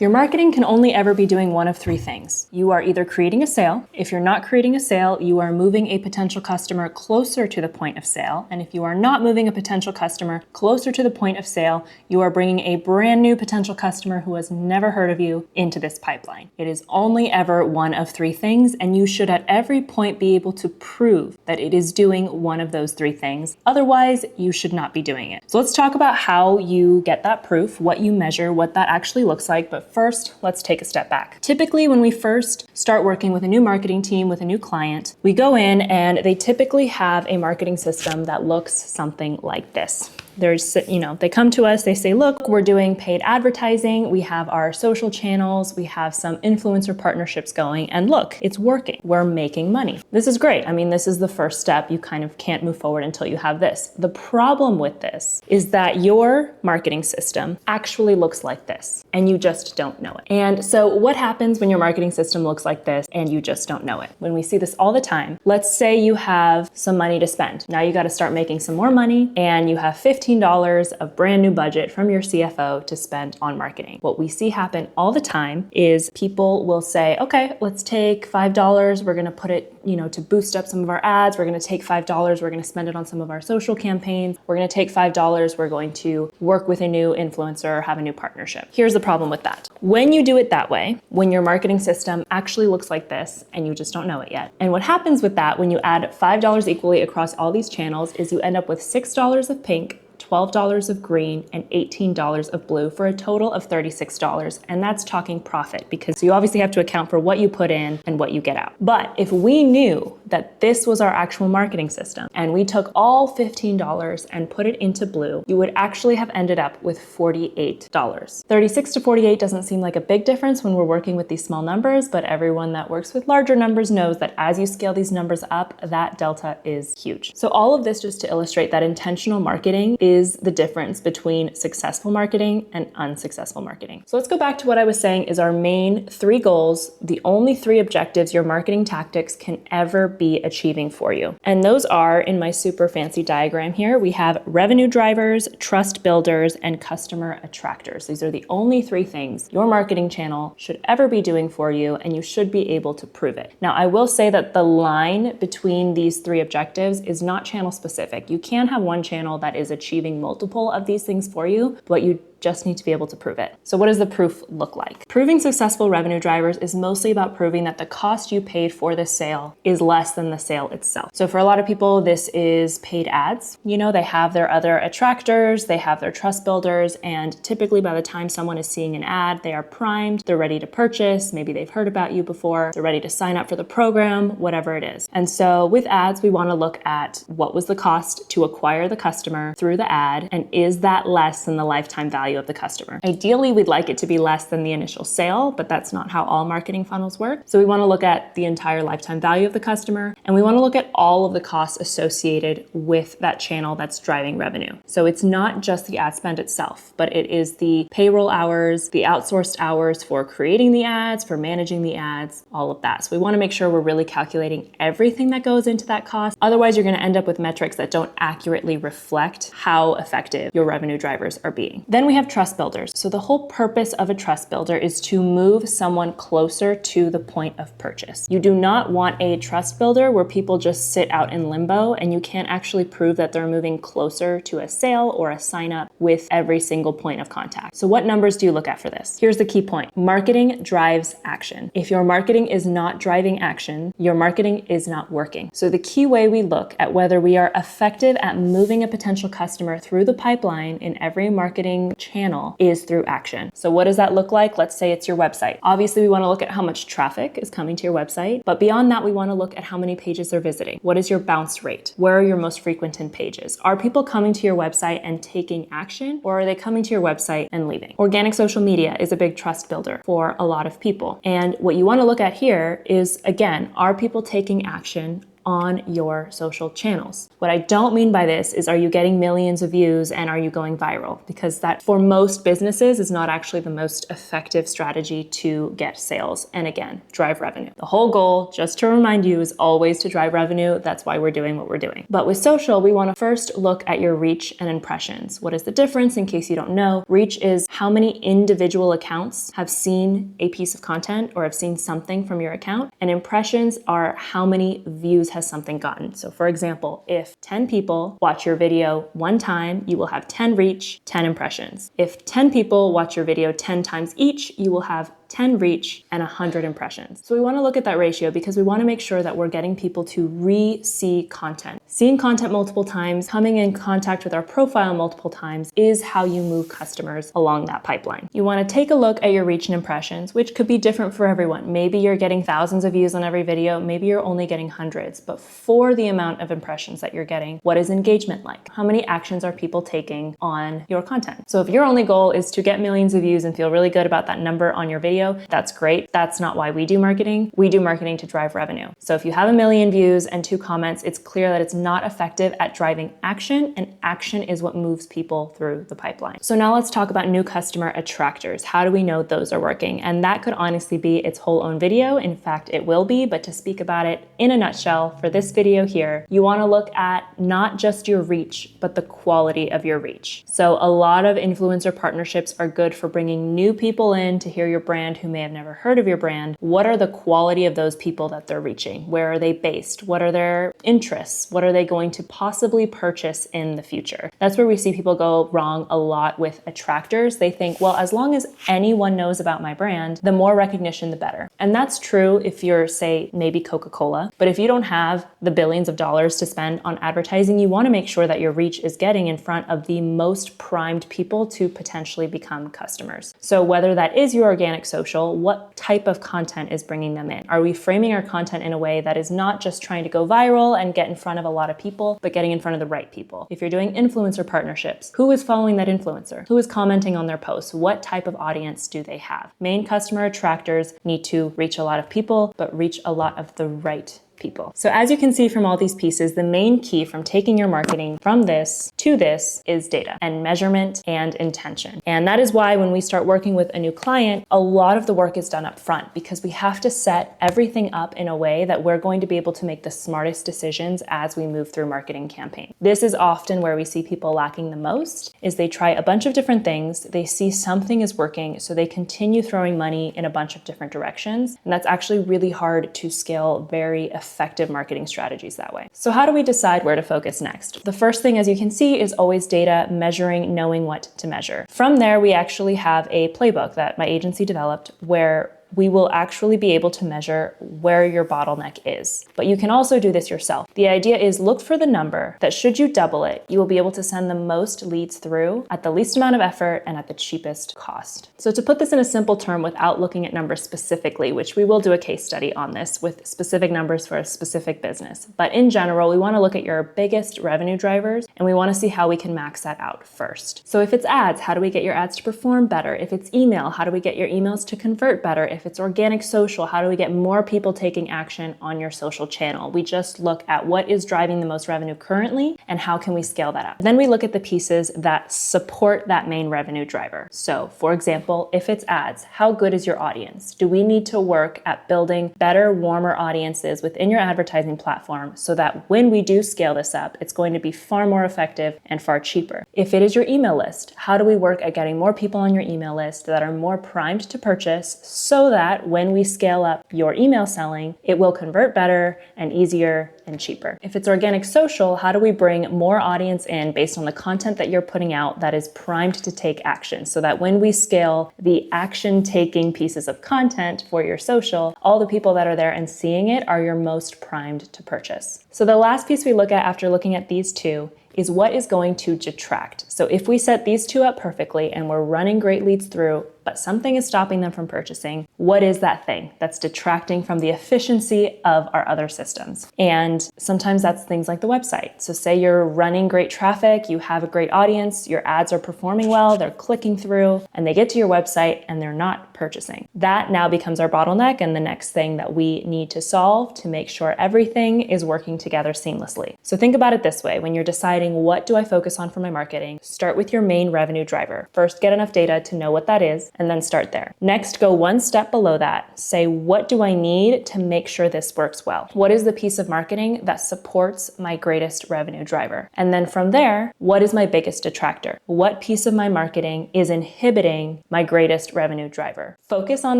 Your marketing can only ever be doing one of three things. You are either creating a sale. If you're not creating a sale, you are moving a potential customer closer to the point of sale. And if you are not moving a potential customer closer to the point of sale, you are bringing a brand new potential customer who has never heard of you into this pipeline. It is only ever one of three things, and you should at every point be able to prove that it is doing one of those three things. Otherwise, you should not be doing it. So let's talk about how you get that proof, what you measure, what that actually looks like. But first, let's take a step back. Typically, when we first start working with a new marketing team, with a new client, we go in and they typically have a marketing system that looks something like this. They come to us, they say, look, we're doing paid advertising. We have our social channels. We have some influencer partnerships going, and look, it's working. We're making money. This is great. I mean, this is the first step. You kind of can't move forward until you have this. The problem with this is that your marketing system actually looks like this, and you just don't know it. And so what happens when your marketing system looks like this and you just don't know it? When we see this all the time, let's say you have some money to spend. Now you got to start making some more money, and you have $15 of brand new budget from your CFO to spend on marketing. What we see happen all the time is people will say, okay, let's take $5. We're going to put it, to boost up some of our ads. We're going to take $5. We're going to spend it on some of our social campaigns. We're going to take $5. We're going to work with a new influencer or have a new partnership. Here's the problem with that. When you do it that way, when your marketing system actually looks like this and you just don't know it yet. And what happens with that when you add $5 equally across all these channels is you end up with $6 of pink, $12 of green, and $18 of blue for a total of $36. And that's talking profit, because you obviously have to account for what you put in and what you get out. But if we knew that this was our actual marketing system and we took all $15 and put it into blue, you would actually have ended up with $48. 36 to 48 doesn't seem like a big difference when we're working with these small numbers, but everyone that works with larger numbers knows that as you scale these numbers up, that delta is huge. So all of this just to illustrate that intentional marketing is the difference between successful marketing and unsuccessful marketing. So let's go back to what I was saying is our main three goals, the only three objectives your marketing tactics can ever be achieving for you. And those are, in my super fancy diagram here, we have revenue drivers, trust builders, and customer attractors. These are the only three things your marketing channel should ever be doing for you, and you should be able to prove it. Now, I will say that the line between these three objectives is not channel specific. You can have one channel that is achieving multiple of these things for you, but you just need to be able to prove it. So what does the proof look like? Proving successful revenue drivers is mostly about proving that the cost you paid for this sale is less than the sale itself. So for a lot of people, this is paid ads. They have their other attractors, they have their trust builders, and typically by the time someone is seeing an ad, they are primed, they're ready to purchase, maybe they've heard about you before, they're ready to sign up for the program, whatever it is. And so with ads, we want to look at what was the cost to acquire the customer through the ad, and is that less than the lifetime value of the customer? Ideally, we'd like it to be less than the initial sale, but that's not how all marketing funnels work. So we want to look at the entire lifetime value of the customer, and we want to look at all of the costs associated with that channel that's driving revenue. So it's not just the ad spend itself, but it is the payroll hours, the outsourced hours for creating the ads, for managing the ads, all of that. So we want to make sure we're really calculating everything that goes into that cost. Otherwise, you're going to end up with metrics that don't accurately reflect how effective your revenue drivers are being. Then we have trust builders. So the whole purpose of a trust builder is to move someone closer to the point of purchase. You do not want a trust builder where people just sit out in limbo and you can't actually prove that they're moving closer to a sale or a sign up with every single point of contact. So what numbers do you look at for this? Here's the key point. Marketing drives action. If your marketing is not driving action, your marketing is not working. So the key way we look at whether we are effective at moving a potential customer through the pipeline in every marketing channel is through action. So what does that look like? Let's say it's your website. Obviously, we want to look at how much traffic is coming to your website, but beyond that, we want to look at how many pages they're visiting. What is your bounce rate? Where are your most frequented pages? Are people coming to your website and taking action, or are they coming to your website and leaving? Organic social media is a big trust builder for a lot of people. And what you want to look at here is, again, are people taking action? on your social channels. What I don't mean by this is, are you getting millions of views and are you going viral? Because that for most businesses is not actually the most effective strategy to get sales and again, drive revenue. The whole goal, just to remind you, is always to drive revenue. That's why we're doing what we're doing. But with social, we want to first look at your reach and impressions. What is the difference in case you don't know? Reach is how many individual accounts have seen a piece of content or have seen something from your account, and impressions are how many views has something gotten. So for example, if 10 people watch your video one time, you will have 10 reach, 10 impressions. If 10 people watch your video 10 times each, you will have 10 reach and 100 impressions. So we want to look at that ratio because we want to make sure that we're getting people to re-see content. Seeing content multiple times, coming in contact with our profile multiple times is how you move customers along that pipeline. You want to take a look at your reach and impressions, which could be different for everyone. Maybe you're getting thousands of views on every video, maybe you're only getting hundreds, but for the amount of impressions that you're getting, what is engagement like? How many actions are people taking on your content? So if your only goal is to get millions of views and feel really good about that number on your video, that's great. That's not why we do marketing. We do marketing to drive revenue. So if you have 1 million views and 2 comments, it's clear that it's not effective at driving action, and action is what moves people through the pipeline. So now let's talk about new customer attractors. How do we know those are working? And that could honestly be its whole own video. In fact, it will be, but to speak about it in a nutshell for this video here, you want to look at not just your reach, but the quality of your reach. So a lot of influencer partnerships are good for bringing new people in to hear your brand who may have never heard of your brand. What are the quality of those people that they're reaching? Where are they based? What are their interests? What are they going to possibly purchase in the future? That's where we see people go wrong a lot with attractors. They think, well, as long as anyone knows about my brand, the more recognition, the better. And that's true if you're, say, maybe Coca-Cola. But if you don't have the billions of dollars to spend on advertising, you want to make sure that your reach is getting in front of the most primed people to potentially become customers. So whether that is your organic social, what type of content is bringing them in? Are we framing our content in a way that is not just trying to go viral and get in front of a lot of people, but getting in front of the right people? If you're doing influencer partnerships, who is following that influencer? Who is commenting on their posts? What type of audience do they have? Main customer attractors need to reach a lot of people, but reach a lot of the right people. So as you can see from all these pieces, the main key from taking your marketing from this to this is data and measurement and intention. And that is why when we start working with a new client, a lot of the work is done up front because we have to set everything up in a way that we're going to be able to make the smartest decisions as we move through marketing campaign. This is often where we see people lacking the most, is they try a bunch of different things, they see something is working, so they continue throwing money in a bunch of different directions. And that's actually really hard to scale very effective marketing strategies that way. So how do we decide where to focus next? The first thing, as you can see, is always data, measuring, knowing what to measure. From there, we actually have a playbook that my agency developed where we will actually be able to measure where your bottleneck is. But you can also do this yourself. The idea is look for the number that should you double it, you will be able to send the most leads through at the least amount of effort and at the cheapest cost. So to put this in a simple term without looking at numbers specifically, which we will do a case study on this with specific numbers for a specific business. But in general, we want to look at your biggest revenue drivers and we want to see how we can max that out first. So if it's ads, how do we get your ads to perform better? If it's email, how do we get your emails to convert better? If it's organic social, how do we get more people taking action on your social channel? We just look at what is driving the most revenue currently and how can we scale that up. Then we look at the pieces that support that main revenue driver. So for example, if it's ads, how good is your audience? Do we need to work at building better, warmer audiences within your advertising platform so that when we do scale this up, it's going to be far more effective and far cheaper? If it is your email list, how do we work at getting more people on your email list that are more primed to purchase so that when we scale up your email selling, it will convert better and easier and cheaper? If it's organic social, how do we bring more audience in based on the content that you're putting out that is primed to take action so that when we scale the action taking pieces of content for your social, all the people that are there and seeing it are your most primed to purchase? So the last piece we look at after looking at these two is what is going to detract. So if we set these two up perfectly and we're running great leads through, but something is stopping them from purchasing. What is that thing that's detracting from the efficiency of our other systems? And sometimes that's things like the website. So say you're running great traffic, you have a great audience, your ads are performing well, they're clicking through, and they get to your website and they're not purchasing. That now becomes our bottleneck and the next thing that we need to solve to make sure everything is working together seamlessly. So think about it this way. When you're deciding what do I focus on for my marketing, start with your main revenue driver. First, get enough data to know what that is, and then start there. Next, go one step below that. Say, what do I need to make sure this works well? What is the piece of marketing that supports my greatest revenue driver? And then from there, what is my biggest detractor? What piece of my marketing is inhibiting my greatest revenue driver? Focus on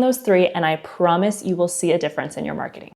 those three, and I promise you will see a difference in your marketing.